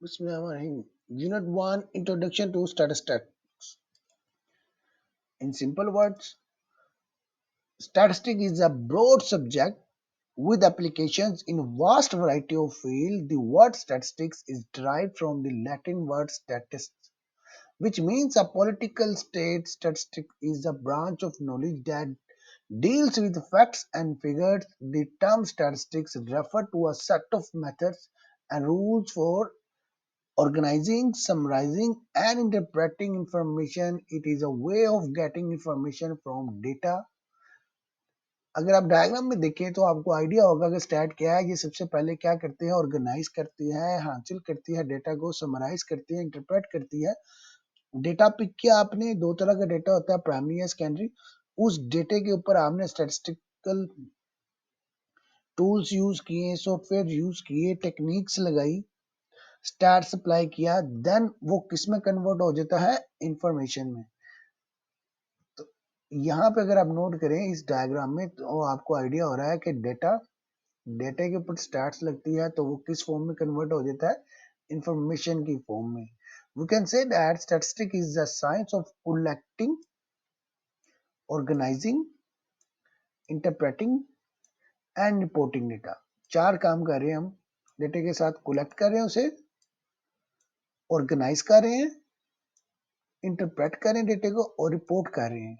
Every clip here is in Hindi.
Bismillahirrahmanirrahim. Unit 1 Introduction to Statistics. In simple words, statistics is a broad subject with applications in a vast variety of fields. The word statistics is derived from the Latin word status, which means a political state. Statistic is a branch of knowledge that deals with facts and figures. The term statistics refer to a set of methods and rules for organizing, summarizing, and interpreting information. It is a way of getting information from data. अगर आप डायग्राम में देखें तो आपको आइडिया होगा कि स्टैट क्या है। ये सबसे पहले क्या करती है, ऑर्गेनाइज करती है, हासिल करती है डेटा को, समराइज करती है, इंटरप्रेट करती है। डेटा पिक किया आपने, दो तरह का डेटा होता है, प्राइमरी या सेकेंडरी। उस डेटे के ऊपर आपने स्टैटिस्टिकल टूल्स यूज किए, सॉफ्टवेयर यूज किए, टेक्निक्स लगाई, स्टैट सप्लाई किया, देन वो किस में कन्वर्ट हो जाता है, इंफॉर्मेशन में। तो यहाँ पे अगर आप नोट करें इस डायग्राम में तो आपको आइडिया हो रहा है कि डेटा के ऊपर स्टैट्स लगती है तो वो किस फॉर्म में कन्वर्ट हो जाता है, इंफॉर्मेशन की फॉर्म में। We can say that statistics is the science of collecting, organising, interpreting and reporting data. चार काम कर रहे हैं हम, डेटा के साथ कलेक्ट कर रहे हैं, उसे ऑर्गेनाइज कर रहे हैं, इंटरप्रेट कर रहे हैं डेटा को, और रिपोर्ट कर रहे हैं।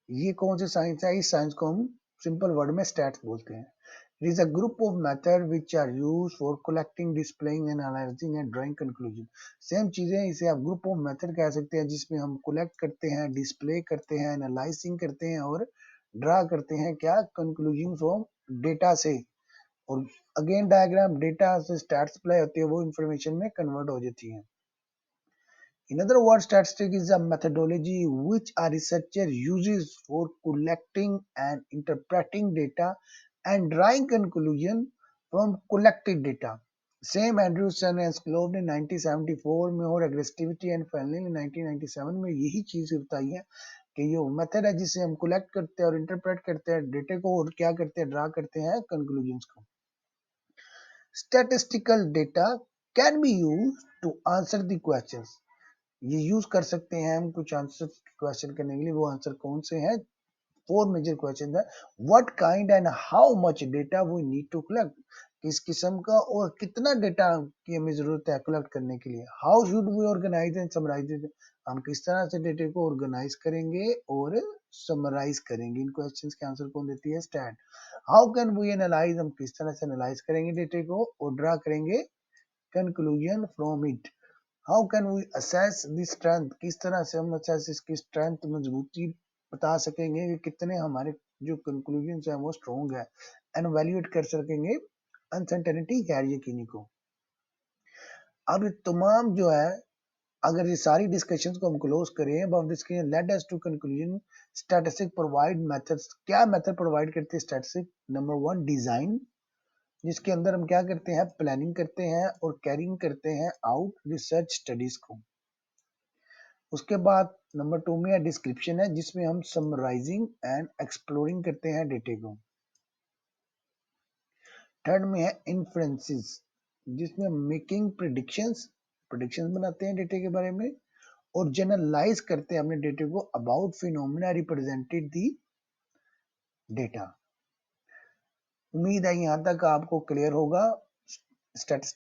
ये कौन सी साइंस है? इस साइंस को हम सिंपल वर्ड में स्टैट्स बोलते हैं। It is a group of method which are used for collecting, displaying, analysing and drawing conclusion. Same चीजें, इसे आप ग्रुप ऑफ मेथड कह सकते हैं जिसमें हम कलेक्ट करते हैं, डिस्प्ले करते हैं, एनालाइजिंग करते हैं और ड्रा करते हैं क्या, कंक्लूजन फ्रॉम डेटा से। और अगेन डायग्राम, डेटा से स्टैट्स अप्लाई होती है, वो इंफॉर्मेशन में कन्वर्ट हो जाती है। In other words, statistics is a methodology which a researcher uses for collecting and interpreting data and drawing conclusion from collected data. Same Andrewson and Sclove ने 1974 में और एग्रेस्टिविटी एंड फैलने ने 1997 में यही चीज बताई है कि ये मेथड है जिससे हम कलेक्ट करते हैं और इंटरप्रेट करते हैं डेटा को और क्या करते हैं, ड्रा करते हैं कंक्लूजन्स को। Statistical data can be used to answer the questions. ये यूज कर सकते हैं हम कुछ आंसर क्वेश्चन करने के लिए। वो आंसर कौन से हैं? फोर मेजर क्वेश्चन है। What kind and how much data we need to collect, किस किस्म का और कितना डेटा की हमें जरूरत है कलेक्ट करने के लिए। How should we organise and summarise it, हम किस तरह से डेटा को ऑर्गेनाइज करेंगे और समराइज करेंगे। इन क्वेश्चंस के आंसर कौन देती है? Stat. How can we analyse, हम किस तरह से एनालाइज करेंगे डेटा को और ड्रा करेंगे conclusion from it. How can we assess the strength, किस तरह से हम असेस इसकी स्ट्रेंथ, मजबूती बता सकेंगे कि कितने हमारे जो कंक्लूजन है वो स्ट्रॉन्ग है। एंड वैल्यूएट कर सकेंगे अनसर्टेनिटी, गैर यकीनी को। अब ये तमाम जो है, अगर ये सारी डिस्कशंस को हम क्लोज करें about this, let us to conclusion. Statistics provide methods, क्या मेथड प्रोवाइड करते हैं स्टैटिस्टिक्स? नंबर वन, डिजाइन, जिसके अंदर हम क्या करते हैं, प्लानिंग करते हैं और कैरिंग करते हैं आउट रिसर्च स्टडीज को। उसके बाद नंबर टू में डिस्क्रिप्शन है जिसमें हम समराइजिंग एंड एक्सप्लोरिंग करते हैं डेटे को। थर्ड में है इन्फ्रेंसेस, जिसमें मेकिंग प्रिडिक्शंस बनाते हैं डेटे के बारे में और जनरलाइज करते हैं अपने डेटे को about phenomena represented the data. उम्मीद है यहाँ तक आपको क्लियर होगा। स्टैटिस्टिक्स